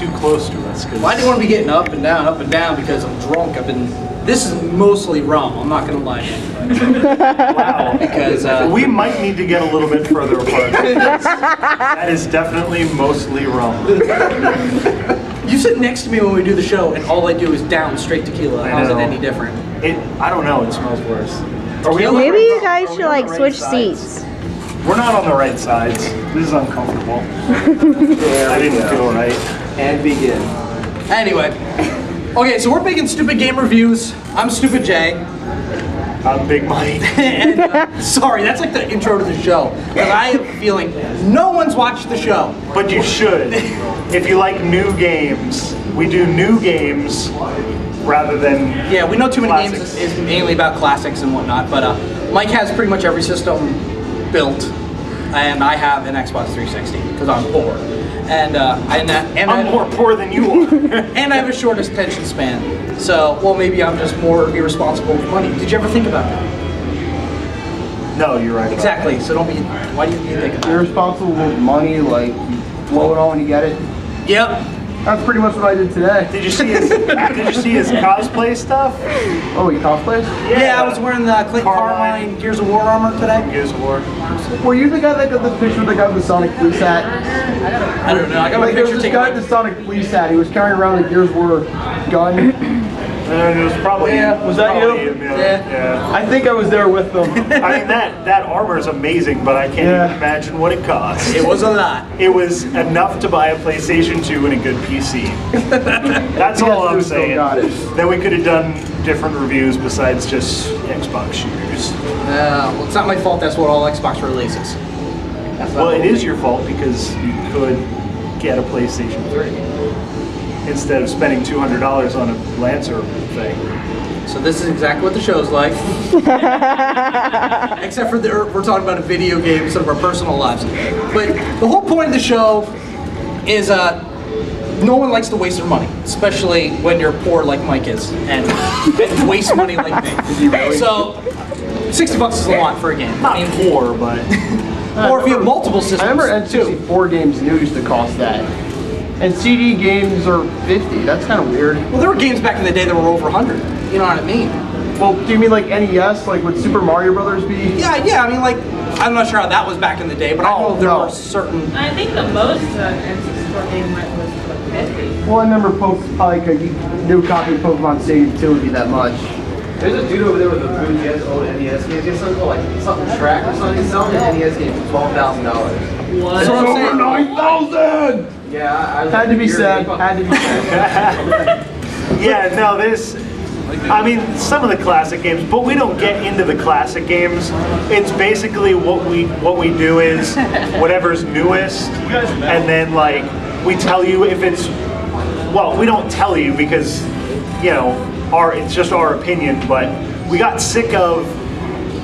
too close to us. Well, I didn't want to be getting up and down because I'm drunk. This is mostly rum. I'm not going to lie to you. Wow. Because we might need to get a little bit further apart. That is definitely mostly rum. You sit next to me when we do the show, and all I do is down straight tequila. How's it any different? I don't know. It smells worse. Maybe you guys should like switch seats. We're not on the right sides. This is uncomfortable. I didn't feel right. And begin. Anyway, okay, so we're making Stupid Game Reviews. I'm Stupid Jay. I'm Big Mike. And, sorry, that's like the intro to the show. Because I have a feeling no one's watched the show. But you should. If you like new games, we do new games rather than Yeah, we know Too Many classics. Games is mainly about classics and whatnot, but Mike has pretty much every system built, and I have an Xbox 360 because I'm poor. And I'm more poor than you are. And I have a short attention span. So, well, maybe I'm just more irresponsible with money. Did you ever think about that? No, you're right. Exactly. So don't be. Why do you think about it? Irresponsible with money, like you blow it all when you get it. Yep. That's pretty much what I did today. Did you see his cosplay stuff? Oh, he cosplays? Yeah, I was wearing the Clayton Carmine Gears of War armor today. Gears of War. Were you the guy that got the picture with the guy with the Sonic Police hat? I don't know. I got my Like, there was picture this guy taken. with the Sonic Police hat. He was carrying around the Gears of War gun. And it was probably Was that you? him, Yeah. I think I was there with them. I mean that armor is amazing, but I can't even imagine what it cost. It was a lot. It was enough to buy a PlayStation 2 and a good PC. That's all I'm saying. Then we could have done different reviews besides just Xbox shooters. Well, it's not my fault. That's what all Xbox releases. Well, it is your fault because you could get a PlayStation 3 instead of spending $200 on a Lancer thing. So this is exactly what the show's like. Except for we're talking about a video game instead of our personal lives. But the whole point of the show is no one likes to waste their money, especially when you're poor like Mike is, and waste money like me. So, $60 is a lot for a game. Not poor, but... Or if you have multiple systems, I remember N64 games new used to cost that. And CD games are 50. That's kind of weird. Well, there were games back in the day that were over 100. You know what I mean? Well, do you mean like NES? Like would Super Mario Brothers be? Yeah. I mean, like, I'm not sure how that was back in the day, but I know there were certain. I think the most N64 game went was like 50. Well, I remember like a new copy of Pokemon Stadium 2 would be that much. There's a dude over there with a booth. He has old NES games. He has something called like something track or something. He's selling an NES game for $12,000. What? So I'm saying, 9,000. Yeah, I Had to be said. Had to be said. Yeah, no, I mean, some of the classic games, but we don't get into the classic games. It's basically what we do is whatever's newest, and then like we tell you if it's, well, we don't tell you because, you know, it's just our opinion, but we got sick of,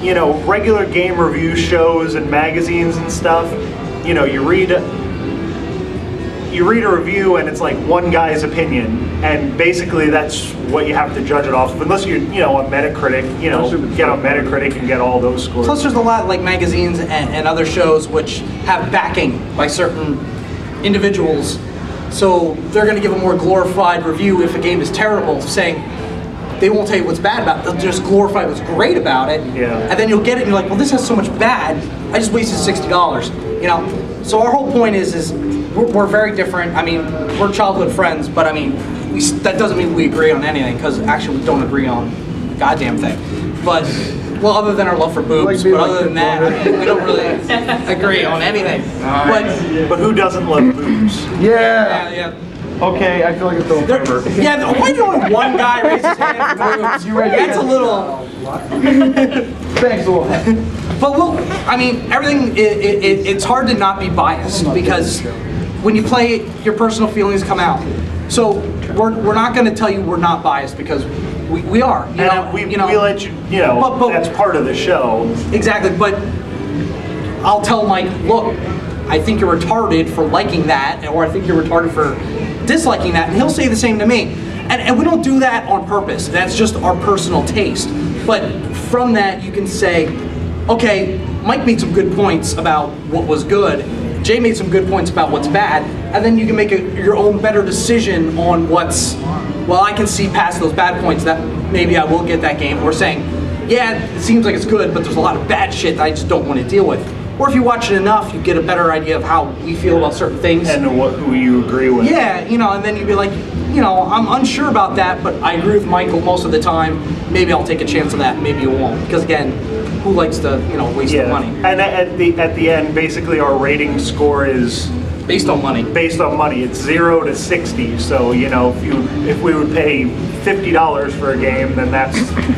you know, regular game review shows and magazines and stuff. You know, you read a review and it's like one guy's opinion, and basically that's what you have to judge it off of, unless you're, you know, on Metacritic, you know, get on Metacritic and get all those scores. Plus there's a lot like magazines and other shows which have backing by certain individuals, so they're going to give a more glorified review if a game is terrible, saying they won't tell you what's bad about it, they'll just glorify what's great about it, and then you'll get it and you're like, well, this has so much bad, I just wasted $60, you know. So our whole point is we're very different. I mean, we're childhood friends, but I mean, that doesn't mean we agree on anything, because actually we don't agree on a goddamn thing. But, well, other than our love for boobs, but other than that, I mean, we don't really agree on anything. But who doesn't love boobs? Yeah. Okay, I feel like it's over. Yeah, why do only one guy raise his hand for boobs? That's a little... Thanks a lot. But well, I mean, everything, it's hard to not be biased, because when you play it, your personal feelings come out. So we're not going to tell you we're not biased, because we are. We let you, you know, but that's part of the show. Exactly, but I'll tell Mike, look, I think you're retarded for liking that, or I think you're retarded for disliking that, and he'll say the same to me. And we don't do that on purpose. That's just our personal taste. But from that, you can say, okay, Mike made some good points about what was good, Jay made some good points about what's bad, and then you can make your own better decision on what's, well, I can see past those bad points that maybe I will get that game, or saying, yeah, it seems like it's good, but there's a lot of bad shit that I just don't want to deal with. Or if you watch it enough, you get a better idea of how we feel about certain things. And who you agree with. Yeah, you know, and then you'd be like, you know, I'm unsure about that, but I agree with Michael most of the time. Maybe I'll take a chance of that, maybe you won't. Because again, who likes to, you know, waste their money? And at the end, basically our rating score is based on money. Based on money. It's 0 to 60. So, you know, if we would pay $50 for a game, then that's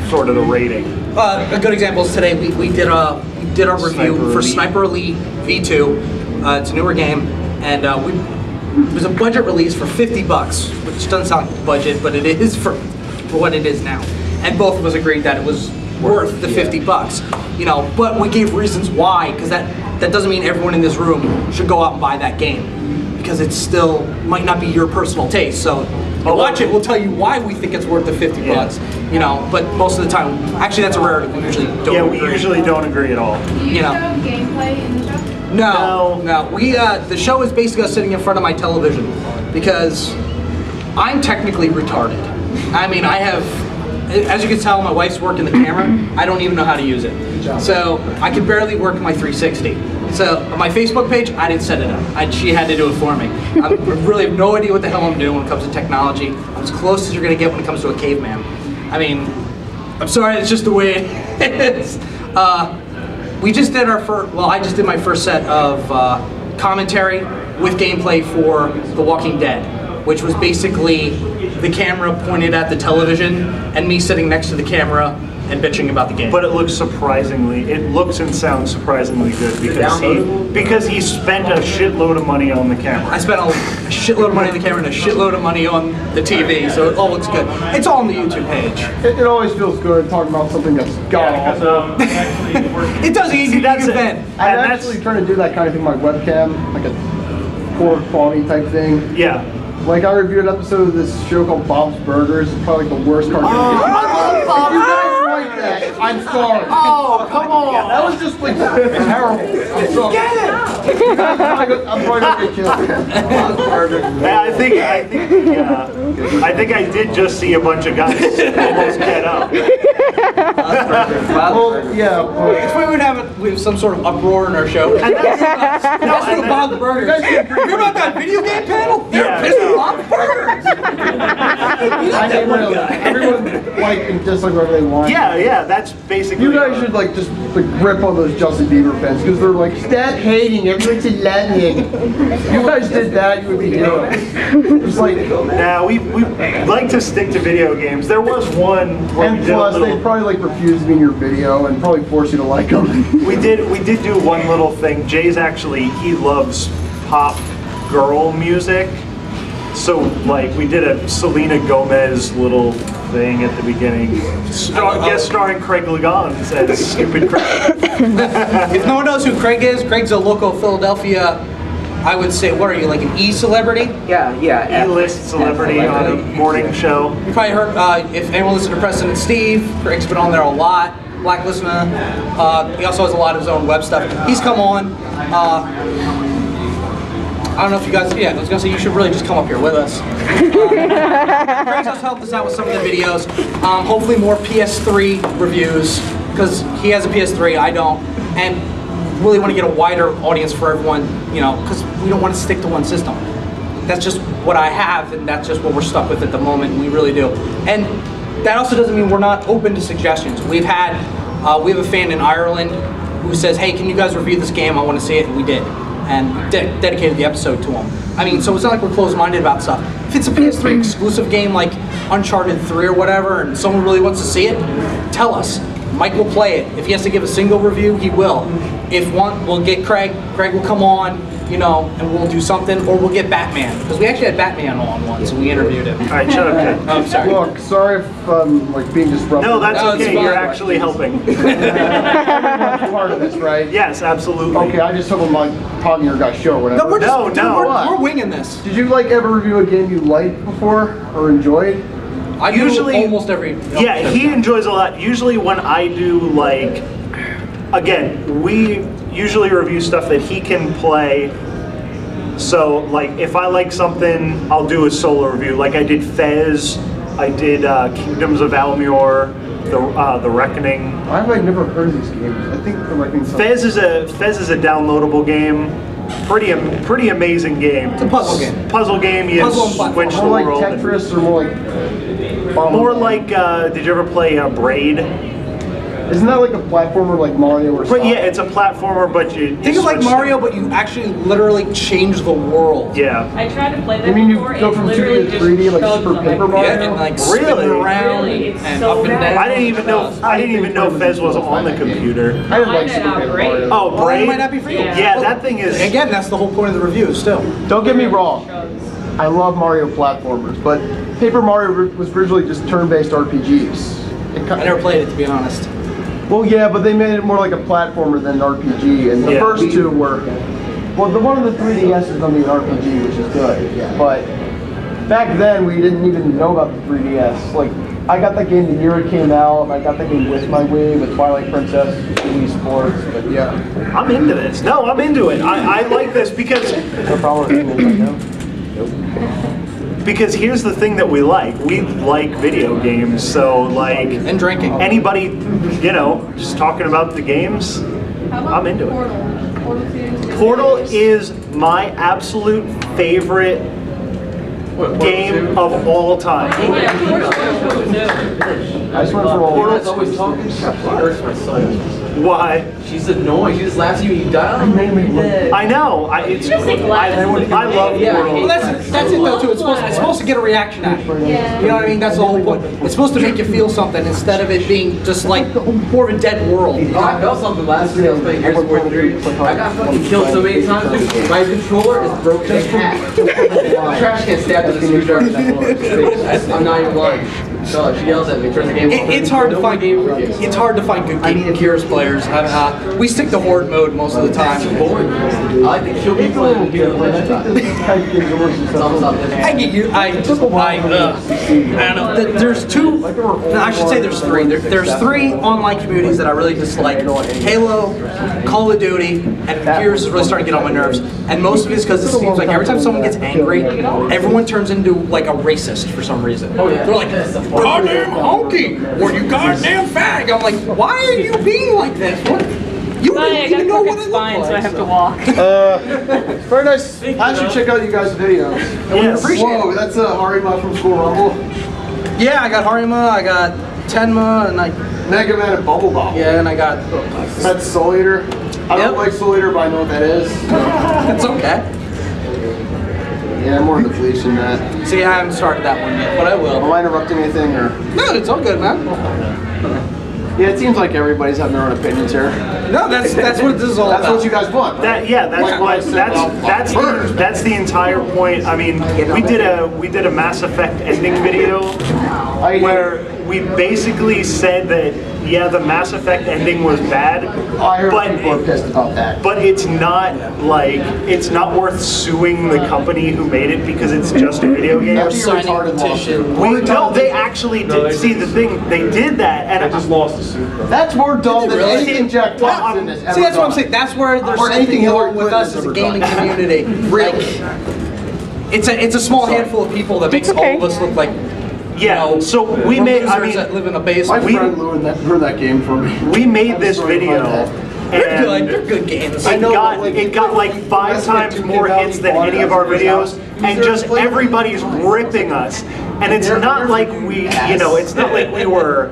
sort of the rating. A good example is today we did our review for Sniper Elite V2. It's a newer game, and it was a budget release for $50, which doesn't sound like budget, but it is for what it is now. And both of us agreed that it was worth the $50. You know, but we gave reasons why, because that doesn't mean everyone in this room should go out and buy that game, because it still might not be your personal taste. So watch it, we'll tell you why we think it's worth the $50. You know, but most of the time, actually that's a rarity. We usually don't. Yeah, we usually don't agree at all. Do you show gameplay in the show? No. We the show is basically us sitting in front of my television, because I'm technically retarded. I mean, I have, as you can tell, my wife's working the camera. I don't even know how to use it. So I can barely work my 360. So my Facebook page, I didn't set it up. She had to do it for me. I really have no idea what the hell I'm doing when it comes to technology. I'm as close as you're gonna get when it comes to a caveman. I mean, I'm sorry, it's just the way it is. We just did our first, well, I just did my first set of commentary with gameplay for The Walking Dead, which was basically the camera pointed at the television and me sitting next to the camera and bitching about the game. But it looks and sounds surprisingly good because he spent a shitload of money on the camera. I spent a shitload of money on the camera and a shitload of money on the TV, so it all looks good. It's all on the YouTube page. It always feels good talking about something that's god-awful. It does easy, that's it. I'm actually trying to do that kind of thing with my webcam, like a poor quality type thing. Yeah. Like I reviewed an episode of this show called Bob's Burgers. It's probably like the worst cartoon. I love Bob's Burgers. I'm sorry. Oh, come on. That was just like terrible. I'm sorry. Get it! I'm probably gonna get killed. I think I did just see a bunch of guys almost get up. Well, yeah. If we would have some sort of uproar in our show. And that's Bob's Burgers. You're about that video game panel? They're pissed at Bob's Burgers. I think really, everyone like and dislike whatever they want. Yeah, that's basically. You guys should like just like rip on those Justin Bieber fans because they're like, stop hating, everyone's in London. If you guys did that, you would be heroes. It's like, nah, we like to stick to video games. There was one where and plus they'd probably like refuse me in your video and probably force you to like them. we did do one little thing. Jay's actually, he loves pop girl music. So like we did a Selena Gomez little thing at the beginning. Guest starring Craig Legons as Stupid Craig. If no one knows who Craig is, Craig's a local Philadelphia, I would say, what are you, like an E-celebrity? Yeah. E-list celebrity on a morning show. You probably heard, if anyone listens to Preston and Steve, Craig's been on there a lot. Black listener. He also has a lot of his own web stuff. He's come on. I don't know if you guys, I was going to say you should really just come up here with us. Craig's also helped us out with some of the videos. Hopefully more PS3 reviews, because he has a PS3, I don't. And really want to get a wider audience for everyone, you know, because we don't want to stick to one system. That's just what I have, and that's just what we're stuck with at the moment, we really do. And that also doesn't mean we're not open to suggestions. We have a fan in Ireland who says, hey, can you guys review this game? I want to see it, and we did. And dedicated the episode to him. I mean, so it's not like we're closed-minded about stuff. If it's a PS3 exclusive game like Uncharted 3 or whatever, and someone really wants to see it, tell us. Mike will play it. If he has to give a single review, he will. If one, we'll get Craig. Craig will come on, you know, and we'll do something, or we'll get Batman. Because we actually had Batman on once, and we interviewed him. All right, shut up, Jay. Oh, I'm sorry. Look, sorry if I'm like being disruptive. No, that's okay. fine. You're actually helping. Everyone's part of this, right? Yes, absolutely. Okay, I just hope I'm like talking your guys' show or whatever. No, we're just, No. we're winging this. Did you like ever review a game you liked before or enjoyed? I Usually- do almost every. Yeah, he enjoys a lot. Usually when I do, like, again, we usually review stuff that he can play So like if I like something, I'll do a solo review. Like I did Fez, I did Kingdoms of Almure, the Reckoning. Why have I never heard of these games? I think the Reckoning. Fez is a downloadable game. Pretty amazing game. It's a puzzle game. Puzzle game. You switch the more like world. Tetris or more like. More like. Did you ever play Braid? Isn't that like a platformer like Mario or something? But yeah, it's a platformer, but you think of like Mario, but you actually literally change the world. Yeah. I tried to play that You mean you before, go it from 2D literally to just 3D like shows Super them, Paper Mario? Yeah, and like Really? spin around Really? It's and so up and bad. down. I didn't even know Fez was on the computer. I didn't like Mine Super Paper Braid. Mario. Oh, Well, it Braid? might not be for you. Yeah, that thing is. Again, that's the whole point of the review. Still, Don't get me wrong. I love Mario platformers, but Paper Mario was originally just turn-based RPGs. I never played it to be honest. Well, yeah, but they made it more like a platformer than an RPG, and the Yeah. first two were. Well, the one of the 3DS is going to be an RPG, which is good. But back then, we didn't even know about the 3DS. Like, I got that game the year it came out, and I got that game with my Wii, with Twilight Princess, Wii Sports. But yeah, I'm into this. No, I'm into it. I like this because no problem with it right now. because here's the thing that we like. We like video games, so like And drinking. anybody, just talking about the games, I'm into it. Portal is my absolute favorite game of all time. I just went for a Portal's always talking. She hurts my soul. Why? She's annoying. She just laughs at you when you die. I know. I love Yeah. Portal. Well, that's it though too. It's supposed to get a reaction out of you. You know what I mean? That's the whole point. It's supposed to make you feel something instead of it being just like more of a dead world. Oh, I felt something last week. I was playing Gears of War 3. I got fucking killed so many times. My controller is broken in half. Trash can stabbed with a screwdriver in that door. I'm not even lying. So she yells at me, turns the game off. It's hard to find. game for you. It's hard to find good Gears players. We stick to horde mode most of the time. Boring. I like to kill people and get them I get you. I don't know. There's two. No, I should say there's three. There's three online communities that I really dislike: Halo, Call of Duty, and Gears is really starting to get on my nerves. And most of it is because it seems like every time someone gets angry, everyone turns into like a racist for some reason. They're like, "Goddamn honky," or "You goddamn fag." I'm like, why are you being like this? What? You don't I got even a know what crooked I look spine, like. so I have to walk. Very nice. I should check out you guys' videos. Yes. Whoa, that's Harima from School Rumble. Yeah, I got Harima, I got Tenma, and I Mega Man and Bubble Bobble. and I got. That's Soul Eater. I Yep. don't like Soul Eater, but I know what that is. It's okay. Yeah, I'm more into Bleach than that. See, I haven't started that one yet, but I will. Am I interrupting anything, or? No, it's all good, man. Yeah, it seems like everybody's having their own opinions here. No, that's what this is all That's about. what you guys want. Right? That's the entire point. I mean, we did a Mass Effect ending video where we basically said that the Mass Effect ending was bad, I heard people are pissed about that. but it's not worth suing the company who made it because it's just a video game. That'd be a signing retarded petition. lawsuit. No, they actually did. See, the thing, they did that, and I just lost the suit. That's more dumb than really? anything Jack Thompson has ever See, that's what I'm done. saying. That's where there's Or something anything Hillary wrong with Clinton us has as a ever gaming done. community. Really? It's a small handful of people that makes all of us look like So we made. I mean, that live in a My basement. friend ruined that game for me. we made this video, They're good. and They're good games. it got like 5 times more hits than any of our videos, and just everybody's ripping us. And it's not like it's not like we were,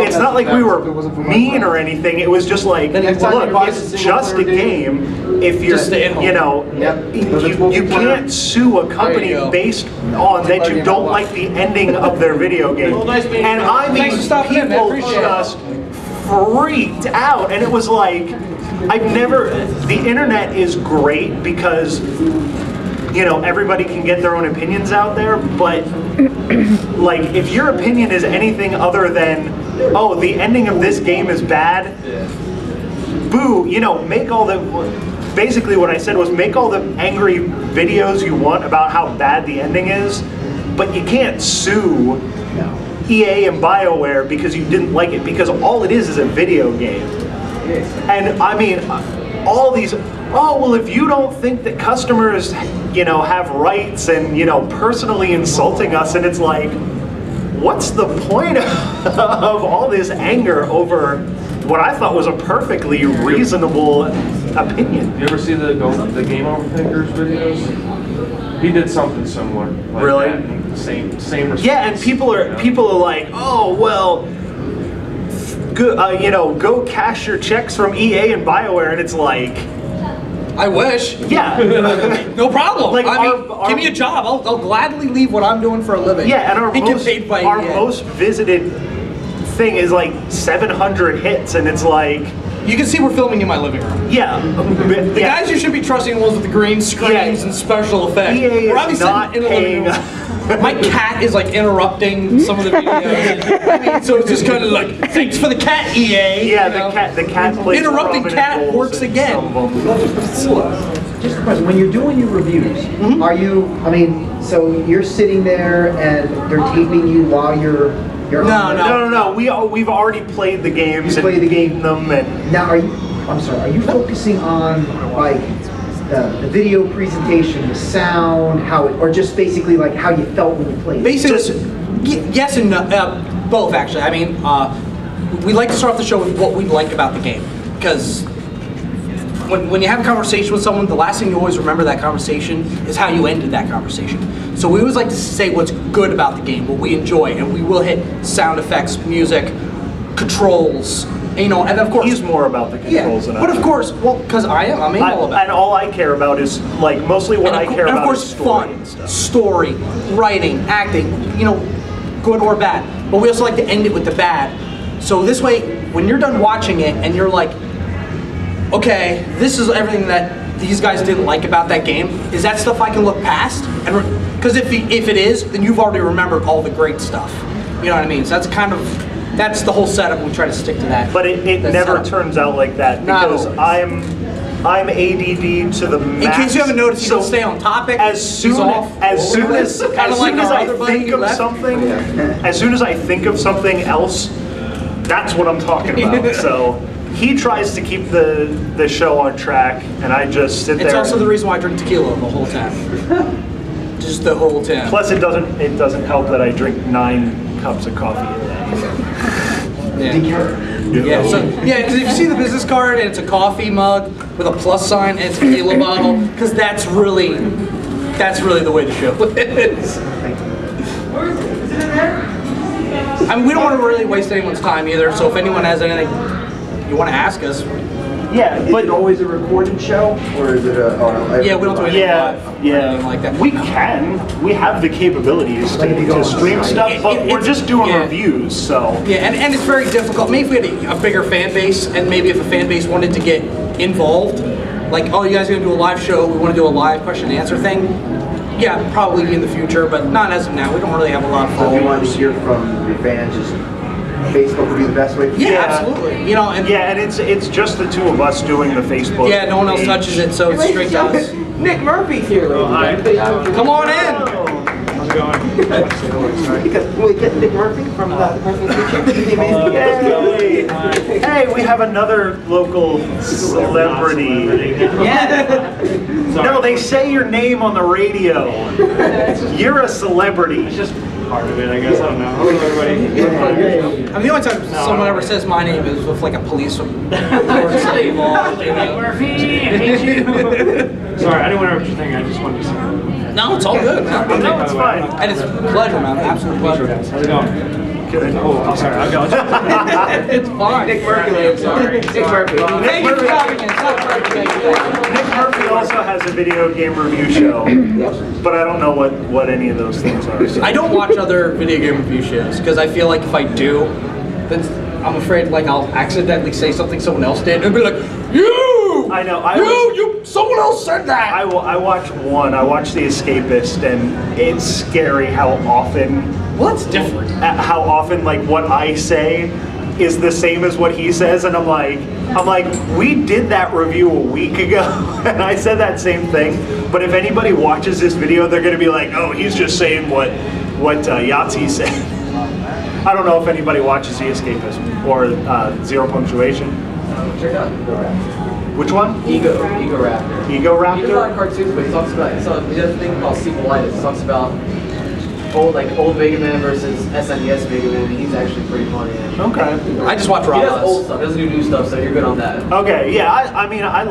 it's not like we were mean or anything. It was just like, look, it's just a game. If you're, you can't sue a company based on that you don't like the ending of their video game. And I mean, people just freaked out, and it was like, the internet is great because everybody can get their own opinions out there, but like if your opinion is anything other than, oh, the ending of this game is bad, boo, make all the, basically what I said was make all the angry videos you want about how bad the ending is, but you can't sue EA and BioWare because you didn't like it, because all it is a video game. And I mean, all these, oh, well, if you don't think that customers you know, have rights and, you know, personally insulting us, and it's like, what's the point of all this anger over what I thought was a perfectly reasonable opinion? You ever see the Game Over Thinkers videos? He did something similar. Like really? That. Same response. Yeah, and people are like, oh well, you know, go cash your checks from EA and BioWare, and it's like, I wish. yeah, no problem. Like, I mean, give me a job. I'll gladly leave what I'm doing for a living. yeah, and our EA. most visited thing is like 700 hits, and it's like, you can see we're filming in my living room. yeah, The guys you should be trusting are the ones with the green screens and special effects. EA We're obviously is not sitting in the living room. My cat is like interrupting some of the videos. I mean, so it's just kind of like, thanks for the cat, EA. Yeah, you know? the cat plays Interrupting prominent cat roles works in again. some of them. Just a question, when you're doing your reviews, are you, I mean, so you're sitting there and they're taping you while you're No. We've already played the games and play the game. beaten them, and Now, are you focusing on like the video presentation, the sound, or just basically like how you felt when you played? Basically, yes and no, both actually. I mean, we like to start off the show with what we like about the game, because when you have a conversation with someone, the last thing you always remember that conversation is how you ended that conversation. So we always like to say what's good about the game, what we enjoy, and we will hit sound effects, music, controls, you know, and of course he's more about the controls than I am. But of course, well, because I'm all about it. And all I care about is, like, mostly what I care about is story and stuff. Story, writing, acting, you know, good or bad. But we also like to end it with the bad. So this way, when you're done watching it and you're like, okay, this is everything that these guys didn't like about that game, is that stuff I can look past? And because if it is, then you've already remembered all the great stuff. You know what I mean? So that's the whole setup. We try to stick to that. But it never setup. turns out like that, because I'm ADD to the max. In case you haven't noticed, you don't stay on topic. As soon as I think of something else, that's what I'm talking about. So he tries to keep the show on track, and I just sit there. It's also the reason why I drink tequila the whole time. Just the whole time. Plus, it doesn't help that I drink 9 cups of coffee a day. Yeah, because if you see the business card and it's a coffee mug with a plus sign and it's a tequila bottle, because that's really the way the show is. I mean, we don't want to really waste anyone's time either, so if anyone has anything you want to ask us. Yeah, but is it always a recorded show, or is it yeah, we don't do anything live or anything like that. We have the capabilities to stream stuff, but we're just doing reviews, so. Yeah, and it's very difficult. Maybe if we had a bigger fan base, and maybe if a fan base wanted to get involved, like, oh, you guys are going to do a live show, we want to do a live question and answer thing. Yeah, probably in the future, but not as of now. We don't really have a lot of So if you want to hear from your fans, just Facebook would be the best way. Yeah, absolutely. You know, and it's just the two of us doing the Facebook. Yeah, no one else touches it, so it's straight to us. Nick Murphy's here. Come on in. How's it going? Because we get Nick Murphy from the Yay! Hey, we have another local celebrity. Yeah. No, they say your name on the radio. You're a celebrity. It's just part of it, I guess. I don't know. Hello, everybody. I mean, the only time someone ever says my name is with like a police involved. Murphy, I hate you. Sorry, I didn't want to interrupt your thing. I just wanted to say. No, it's all good, man. No, it's fine. And it's a pleasure, man. Absolute pleasure. How's it going? Good. Oh, I'm sorry. I'll go. It's fine. Nick Murphy, I'm sorry. Nick Murphy. Thank you for having us. Nick Murphy also has a video game review show, but I don't know what any of those things are. So. I don't watch other video game review shows because I feel like if I do, then I'm afraid like I'll accidentally say something someone else did and be like, you! I know. Someone else said that! I watch one. I watch The Escapist, and it's scary how often. Well, that's different. How often, like, what I say is the same as what he says, and I'm like, we did that review a week ago, and I said that same thing. But if anybody watches this video, they're gonna be like, oh, he's just saying what Yahtzee said. I don't know if anybody watches The Escapist or Zero Punctuation. Which one? Ego Raptor. Ego He does a lot of Raptor? cartoons, but he talks about, he does a thing called sequelitis. He talks about old Mega Man versus SNES Mega Man, and he's actually pretty funny. Okay. I just watch He does Rob. old stuff, he doesn't do new stuff, so you're good on that. Okay, yeah, I mean, I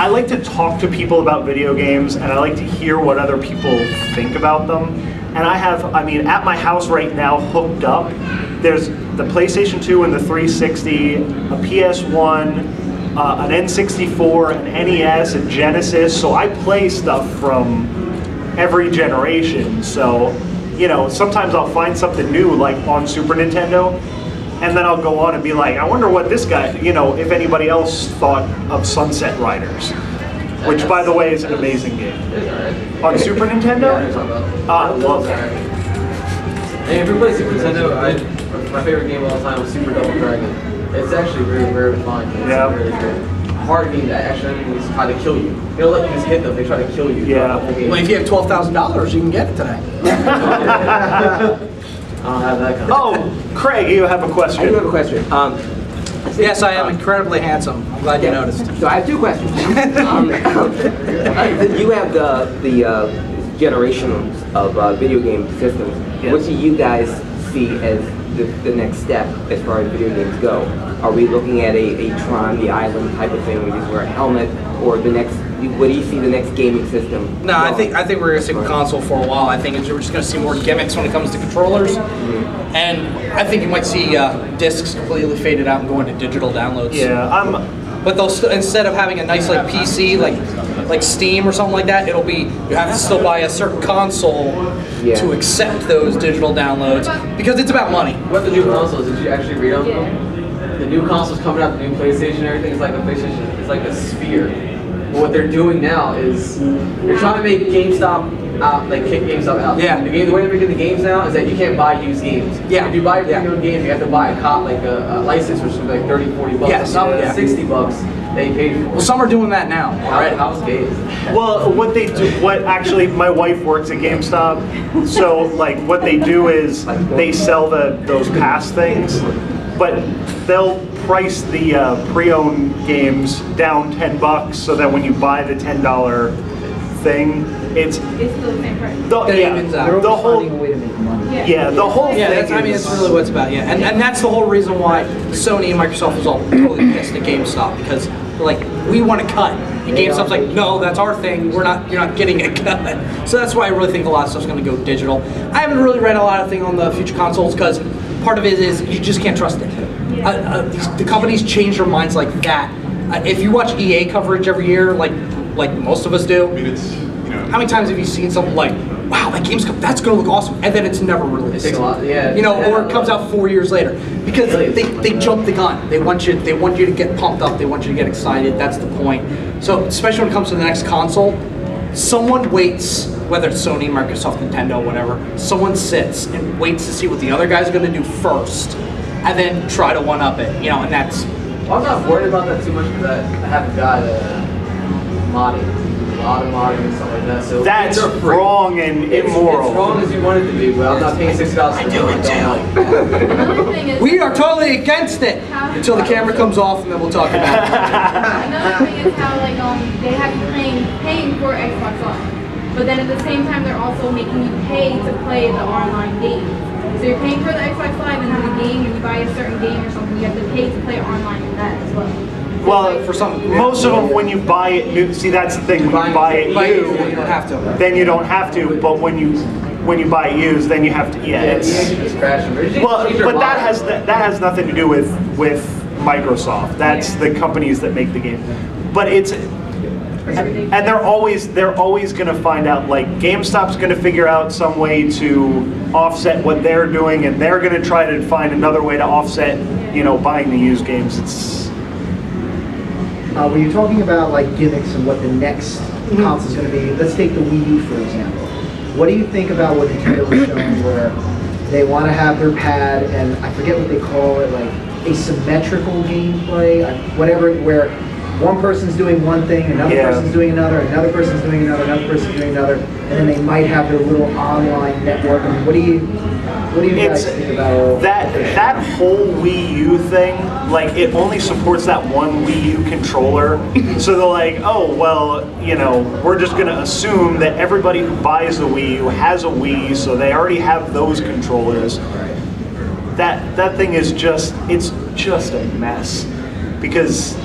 like to talk to people about video games, and I like to hear what other people think about them. And I mean, at my house right now, hooked up, there's the PlayStation 2 and the 360, a PS1, an N64, an NES, a Genesis. So I play stuff from every generation. So, you know, sometimes I'll find something new, like on Super Nintendo, and then I'll go on and be like, I wonder what this guy, you know, if anybody else thought of Sunset Riders, which, by the way, is an amazing game. On Super Nintendo? I love that. And if you play Super Nintendo, my favorite game of all time was Super Double Dragon. It's actually very rare to find. It's a really good, hard game that actually enemies try to kill you. They don't let you just hit them, they try to kill you. Yeah. The whole game. Well, if you have $12,000, you can get it today. I don't have that kind of. Oh, Craig, you have a question. I do have a question. Yes, I am incredibly handsome. I'm glad you noticed. So I have two questions. You have the generation of video game systems. Yes. What do you guys see as the next step as far as video games go? Are we looking at a Tron, the Island type of thing where you just wear a helmet, or the next? What do you see the next gaming system? No, I think we're gonna stick with console for a while. I think we're just gonna see more gimmicks when it comes to controllers, and I think you might see discs completely faded out and go into digital downloads. Yeah, But they'll instead of having a nice PC like Steam or something like that, it'll be you have to still buy a certain console to accept those digital downloads because it's about money. What the new consoles, did you actually read on them? The new consoles coming out, the new PlayStation, everything is like a PlayStation, it's like a sphere. But what they're doing now is they're trying to make GameStop out, like kick GameStop out. Yeah. The way they're making the games now is that you can't buy used games. Yeah. If you buy pre-owned games, you have to buy a license, which is like 30, 40 bucks. Yes. On top of the 60 bucks they paid for. Well, some are doing that now. Right. How's games? well, actually, my wife works at GameStop, so like what they do is they sell those pass things, but they'll price the pre-owned games down $10, so that when you buy the $10 thing, it's It's still the same price. It evens out. the whole Finding a way to make money. yeah, the whole Yeah, thing. that's really what it's about. Yeah, and that's the whole reason why Sony and Microsoft was all totally pissed at GameStop because like we want to cut. And GameStop's like, no, that's our thing. You're not getting a cut. So that's why I really think a lot of stuff's going to go digital. I haven't really read a lot of things on the future consoles because part of it is you just can't trust it. The companies change their minds like that. If you watch EA coverage every year, like most of us do, how many times have you seen something like, wow, that game's that's going to look awesome, and then it's never released? It takes a lot, yeah. You know, or it comes out 4 years later because they jump the gun. They want you to get pumped up. They want you to get excited. That's the point. So especially when it comes to the next console, someone waits. Whether it's Sony, Microsoft, Nintendo, whatever, someone sits and waits to see what the other guy's going to do first, and then try to one-up it. You know, and that's. Well, I'm not worried about that too much because I have a guy that modding, a lot of modding and stuff like that. So That's wrong and immoral. It's wrong as you want it to be, but I'm not paying $60 for it. I do it Another thing is We are totally against it until the camera comes off, and then we'll talk about it. another thing is how they have you paying for Xbox Live, but then at the same time they're also making you pay to play the online game. So you're paying for the Xbox Live and then the game, and you buy a certain game or something, you have to pay to play online in that as well. Well, For some, most of them, when you buy it new, see that's the thing. When you buy it you new, don't have to. then you don't have to. But when you buy it used, then you have to. Yeah, Yeah, it's. you should just crash them. Well, but that has nothing to do with Microsoft. That's the companies that make the game. But it's. And they're always going to find out, like GameStop's going to figure out some way to offset what they're doing, and they're going to try to find another way to offset, buying the used games. It's. When you're talking about like gimmicks and what the next console is going to be, let's take the Wii U for example. What do you think about what Nintendo was showing where they want to have their pad and I forget what they call it, like asymmetrical gameplay, whatever, where one person's doing one thing, another person's doing another person's doing another person's doing another, and then they might have their little online network. I mean, What do you guys think about that whole Wii U thing? Like, it only supports that one Wii U controller. So they're like, oh well, you know, we're just gonna assume that everybody who buys the Wii U has a Wii, so they already have those controllers. That thing is it's just a mess because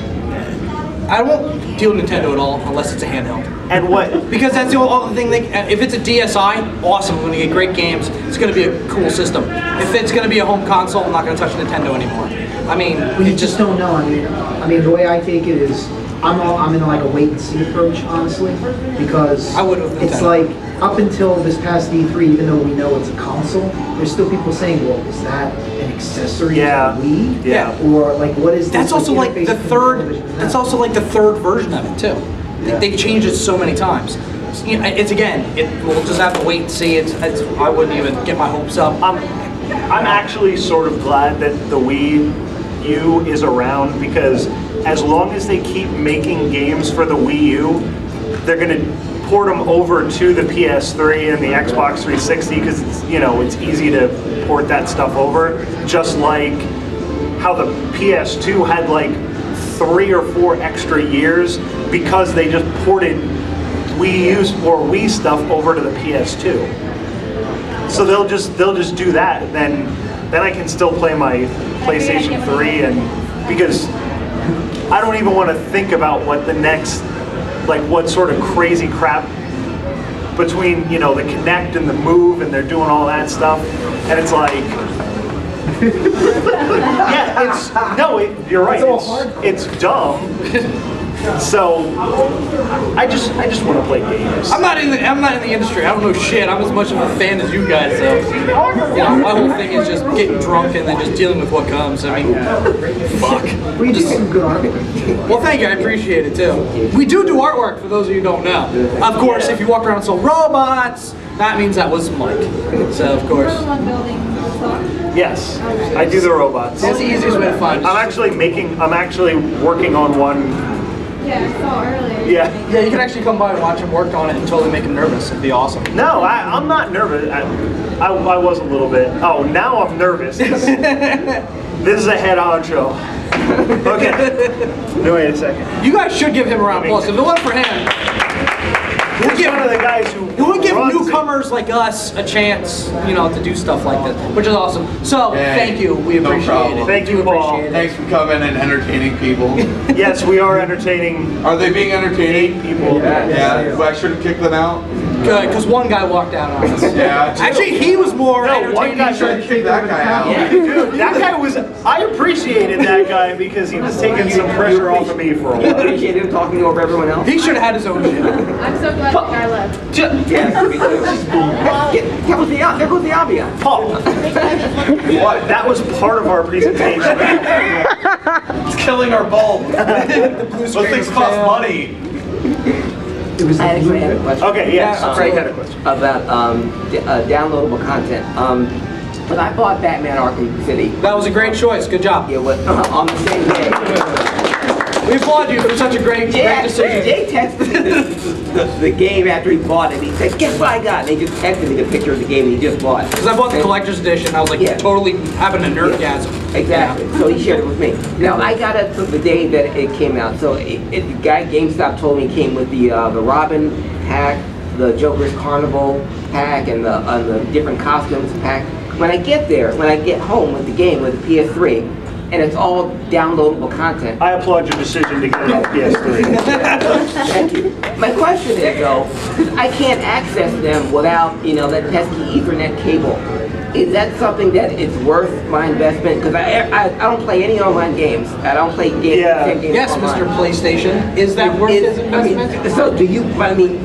I won't deal with Nintendo at all unless it's a handheld. And what? Because that's the only thing. If it's a DSi, awesome. We're gonna get great games. It's gonna be a cool system. If it's gonna be a home console, I'm not gonna touch Nintendo anymore. I mean, well, you just don't know. I mean, the way I take it is, I'm in like a wait and see approach, honestly, because I would with it's like up until this past E3, even though we know it's a console, there's still people saying, well, is that an accessory to Wii? Yeah. Or like, what is this? That's also like the third. That's also like the third version of it too. They changed it so many times. It's again. We'll just have to wait and see. I wouldn't even get my hopes up. I'm actually sort of glad that the Wii U is around because as long as they keep making games for the Wii U, they're gonna port them over to the PS3 and the Xbox 360 because it's easy to port that stuff over. Just like how the PS2 had like 3 or 4 extra years because they just ported Wii U's or Wii stuff over to the PS2. So they'll just do that, and then I can still play my PlayStation 3, and because I don't even want to think about what the next, like what sort of crazy crap between the Kinect and the Move, and they're doing all that stuff, and it's like, yeah, you're right, it's dumb. So I just want to play games. I'm not in the industry. I don't know shit. I'm as much of a fan as you guys. So my whole thing is just getting drunk and then just dealing with what comes. I mean, fuck. We do some good art. Well, thank you. I appreciate it too. We do artwork for those of you who don't know. Of course, if you walk around and sell robots, that means that was Mike. So of course. Yes, I do the robots. That's the easiest way to find. I'm actually working on one. Yeah, I saw earlier. Yeah, you can actually come by and watch him work on it and totally make him nervous. It'd be awesome. No, I'm not nervous. I was a little bit. Oh, now I'm nervous. This is a head honcho. Okay. No, wait a second. You guys should give him a round of applause. If it wasn't for him, He's one of the guys who would give newcomers like us a chance, to do stuff like this, which is awesome. So, thank you. We appreciate it. Thank you, Paul. Thanks for coming and entertaining people. Yes, we are entertaining. Are they being entertaining? People. Yeah. Well, I shouldn't kick them out. Good, because one guy walked out on us. Yeah. Actually, he was more entertaining. One guy tried to kick that guy out. Yeah. Dude, that guy was. I appreciated that guy because he was taking some pressure off of me for a while. You appreciate him talking over everyone else? He should have had his own shit. I'm so glad the guy left. Yes, me too. There goes the ambiance. Paul, what? That was part of our presentation. It's killing our bulb. Those things cost money. I actually had a question. Okay, yes. Craig had a question. About downloadable content. When I bought Batman Arkham City. That was a great choice. Good job. Yeah, on the same day. We applaud you for such a great decision. Jay texted the game after he bought it. He said, guess what I got? And they just texted me the picture of the game he just bought. Because I bought the collector's edition. I was like totally having a nerdgasm. Exactly. Yeah. So he shared it with me. Now I got it the day that it came out. So the guy at GameStop told me it came with the Robin pack, the Joker's Carnival pack, and the different costumes pack. When I get home with the game with the PS3, and it's all downloadable content. I applaud your decision to get it on PS3. Thank you. My question is though, I can't access them without that pesky Ethernet cable. Is that something that is worth my investment? Because I don't play any online games. I don't play games. Yes, online. Mr. PlayStation. Is that worth his investment? So do you?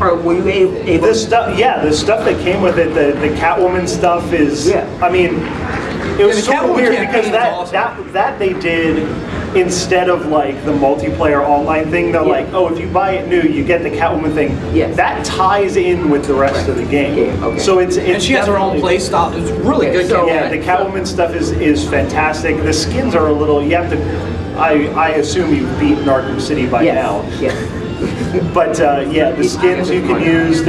Or were you able? This stuff, the stuff that came with it, the Catwoman stuff is. Yeah. I mean, it was sort of weird because that they did instead of like the multiplayer online thing. They're like, oh, if you buy it new, you get the Catwoman thing. Yes. That ties in with the rest of the game. Okay. So it's and she has her own play style. It's really good. So, yeah, the Catwoman stuff is fantastic. The skins are a little. You have to. I assume you've beaten Arkham City by now. Yes. But yeah, the skins you can use,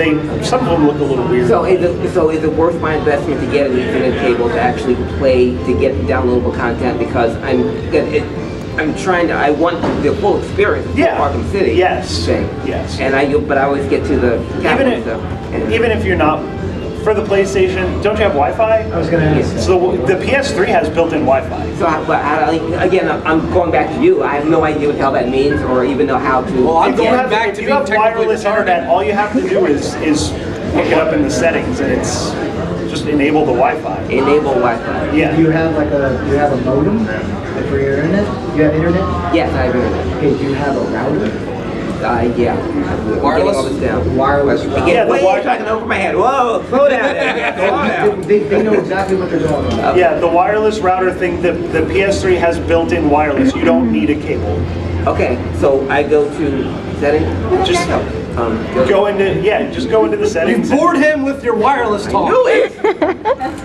some of them look a little weird. So is it worth my investment to get an Ethernet cable to actually play, to get downloadable content? Because I want the full experience of Arkham City. Yes. Thing. Yes. But I always get to the even if you're not for the PlayStation, don't you have Wi-Fi? I was going to ask. So the PS3 has built-in Wi-Fi. So, again, I'm going back to you. I have no idea what the hell that means, or even know how to. Well, I'm going back to if you have wireless internet, all you have to do is look it up in the settings, and it's just enable the Wi-Fi. Enable Wi-Fi. Yeah. Do you have a modem for your internet? Do you have internet? Yes, I have internet. Okay, do you have a router? Yeah. Wireless? All this down. Wireless. Yeah, the talking over my head. Whoa, slow down. Slow down. They know exactly what they're talking about. Yeah, the wireless router thing, the PS3 has built-in wireless. You don't need a cable. Okay, so I go to settings. Just go into the settings. You bored him with your wireless talk. I knew it.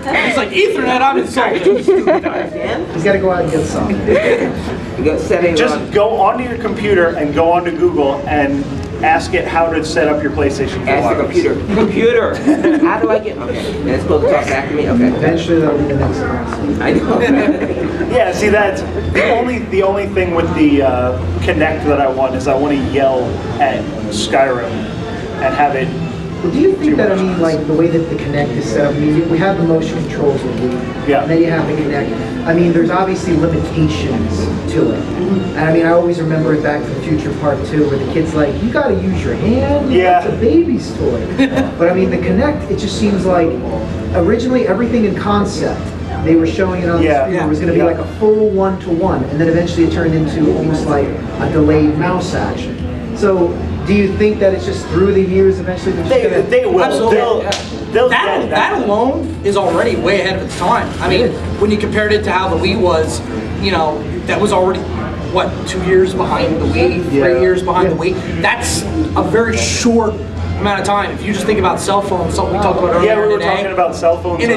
He's like, Ethernet, I'm insulted. He's got to go out and get some. You go settings. Just go onto your computer and go onto Google and ask it how to set up your PlayStation 4. Ask the computer. Computer. How do I get? Okay. And it's supposed to talk back to me. Okay. Eventually, that'll be the next console. I know. Yeah, see, that's the only thing with the Kinect that I want is I want to yell at Skyrim and have it. Well, do you think that, like the way that the Kinect is set up, we have the motion controls with Wii, yeah. And then you have the Kinect. There's obviously limitations to it. And I always remember it Back to the Future Part 2, where the kid's like, you gotta use your hand, yeah. It's a baby's toy. But the Kinect, it just seems like, originally everything in concept, they were showing it on the screen, it was gonna be like a full one-to-one, and then eventually it turned into almost like a delayed mouse action. So, do you think that it's just through the years eventually they will? Absolutely. They'll that alone is already way ahead of its time. When you compared it to how the Wii was, that was already, what, 2 years behind the Wii, 3 years behind the Wii. That's a very short amount of time. If you just think about cell phones, something we talked about earlier today. Yeah, we were today, talking about cell phones in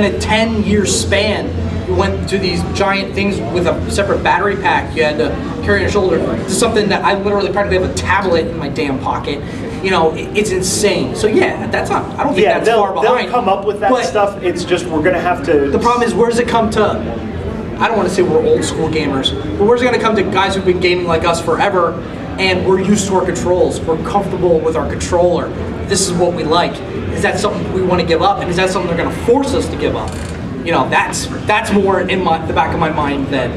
a 10-year span. You went to these giant things with a separate battery pack you had to carry on your shoulder. To something that I literally practically have a tablet in my damn pocket. It's insane. So yeah, I don't think that's far behind. They'll come up with that stuff. It's just we're gonna have to. The problem is, where does it come to? I don't want to say we're old school gamers, but where's it gonna come to guys who've been gaming like us forever, and we're used to our controls. We're comfortable with our controller. This is what we like. Is that something we want to give up? And is that something they're gonna force us to give up? That's more in the back of my mind than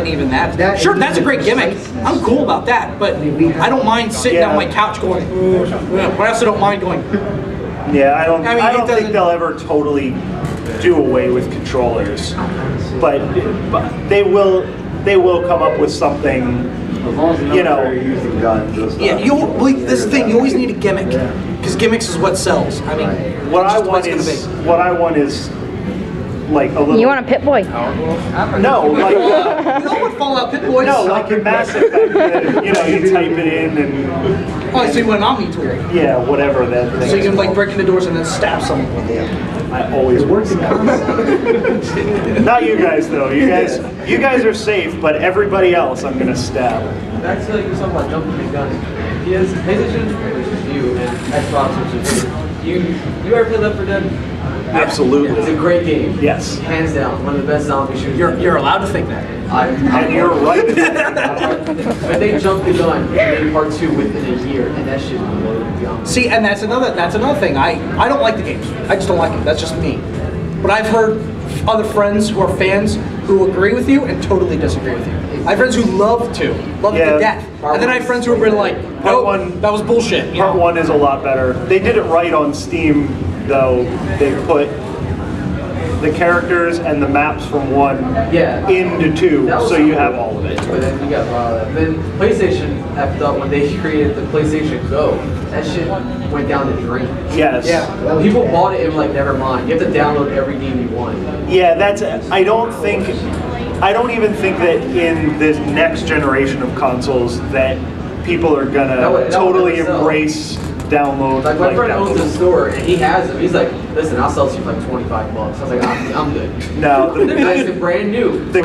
even that. Sure, that's a great gimmick. I'm cool about that, but I don't mind sitting on my couch going. But I also don't mind going. Yeah, I don't think they'll ever totally do away with controllers, but they will come up with something. As long as they're using guns. Yeah, this is the thing. You always need a gimmick because gimmicks is what sells. What I want is. Like a little. You want a Pit Boy? No, like you know what Fallout Pit Boy? No, like a massive. You type it in and. Oh, so you want an Omni tool? Yeah, whatever that thing. So you can break in the doors and then stab someone with it. I always work in Not you guys though. You guys are safe, but everybody else I'm gonna stab. Back to you talking about jumping the gun. PlayStation, which is you, and Xbox, which is you ever play Left 4 Dead? Absolutely. It's a great game. Yes. Hands down, one of the best zombie shooters. You're allowed to think that. And you're right. But they jumped the gun and made part 2 within a year, and that shit blew me beyond. See, and that's another thing. I don't like the games. I just don't like it. That's just me. But I've heard other friends who are fans who agree with you and totally disagree with you. I have friends who love it to death. And then I have friends who have been like, no, that was bullshit. Part 1 is a lot better. They did it right on Steam, though. They put the characters and the maps from 1 into 2, so you have all of it. But then you got then PlayStation effed up when they created the PlayStation Go. That shit went down the drain. Yes. Yeah. People bought it and were like, never mind. You have to download every game you want. Yeah, I don't even think that in this next generation of consoles that people are gonna totally embrace download. Like my friend owns a store and he has them. He's like, listen, I'll sell this for like $25. I was like, I'm good. No, It's brand new. the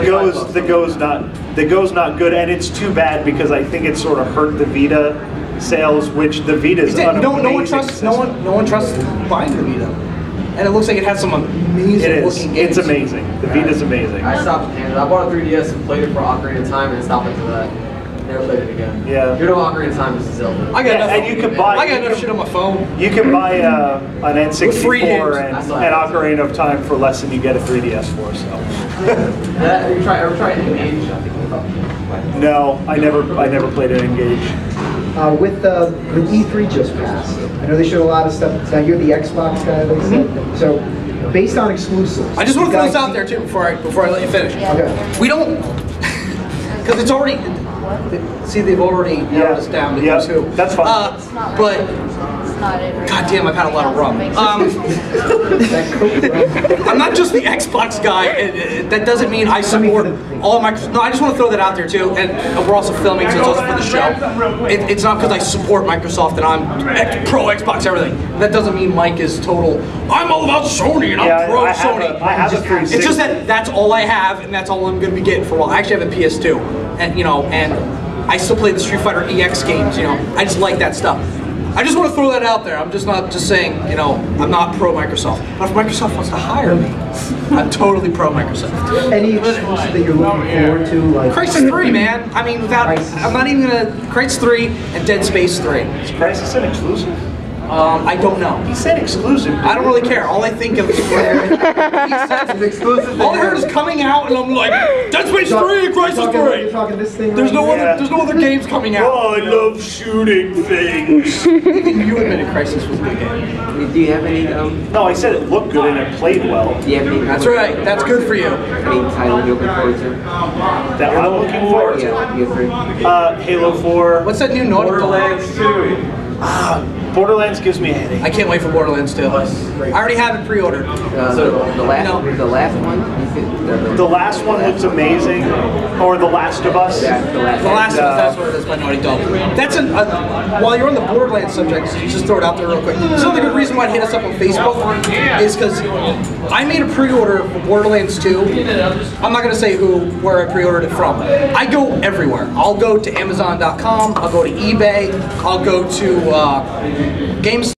Go's not good, and it's too bad because I think it sort of hurt the Vita sales, which the Vita's an amazing system. No one trusts buying the Vita. And it looks like it has some amazing looking games. It's amazing. The Vita's amazing. I stopped paying it. I bought a 3DS and played it for Ocarina of Time and stopped after that. Never played it again. Yeah. You know Ocarina of Time is Zelda. I got enough. And you can buy. I got enough shit on my phone. You can buy an N64 and Ocarina of Time for less than you get a 3DS for. So. Ever try Engage? No, I never played an Engage. With E3 just passed, I know they showed a lot of stuff. Now you're the Xbox guy, they said. So, based on exclusives, I just want to throw this out there too before I let you finish. Okay. We don't, because it's already. See, they've already narrowed us down to who's who. That's fine. But God damn, I've had a lot of rum. I'm not just the Xbox guy. That doesn't mean I support all Microsoft. No, I just want to throw that out there too. And we're also filming, so it's also for the show. It's not because I support Microsoft and I'm pro Xbox everything. That doesn't mean Mike is total. I'm all about Sony and I'm pro Sony. I have a 360. It's just that that's all I have, and that's all I'm going to be getting for a while. I actually have a PS2, and and I still play the Street Fighter EX games. I just like that stuff. I just want to throw that out there. I'm just not just saying, I'm not pro Microsoft. But if Microsoft wants to hire me, I'm totally pro Microsoft. Any exclusive that you're looking forward to, like Crysis 3, man. I mean, I'm not even gonna. Crysis 3 and Dead Space 3. Is Crysis an exclusive? I don't know. He said exclusive. I don't really care. All I think of is he said exclusive. All I heard is coming out, and I'm like, Dead Space 3, Crysis 3. You're talking this thing. There's no other games coming out. Oh, I love shooting things. You admitted Crysis was a good game. Do you have any? No, I said it looked good and it played well. Do you have any? That's right. That's good for you. Any title you're looking forward to? That I'm looking forward to. Yeah, Halo 4. What's that new Naughty Dog? Borderlands 2. Borderlands gives me a headache. I can't wait for Borderlands 2. I already have it pre-ordered. The last one. The last one looks amazing. Or The Last of Us. Yeah, The Last of Us, that's what it is by Naughty Dog. That's while you're on the Borderlands subject, just throw it out there real quick. So the good reason why I hit us up on Facebook is because I made a pre-order for Borderlands 2. I'm not going to say where I pre-ordered it from. I go everywhere. I'll go to Amazon.com, I'll go to eBay, I'll go to GameStop.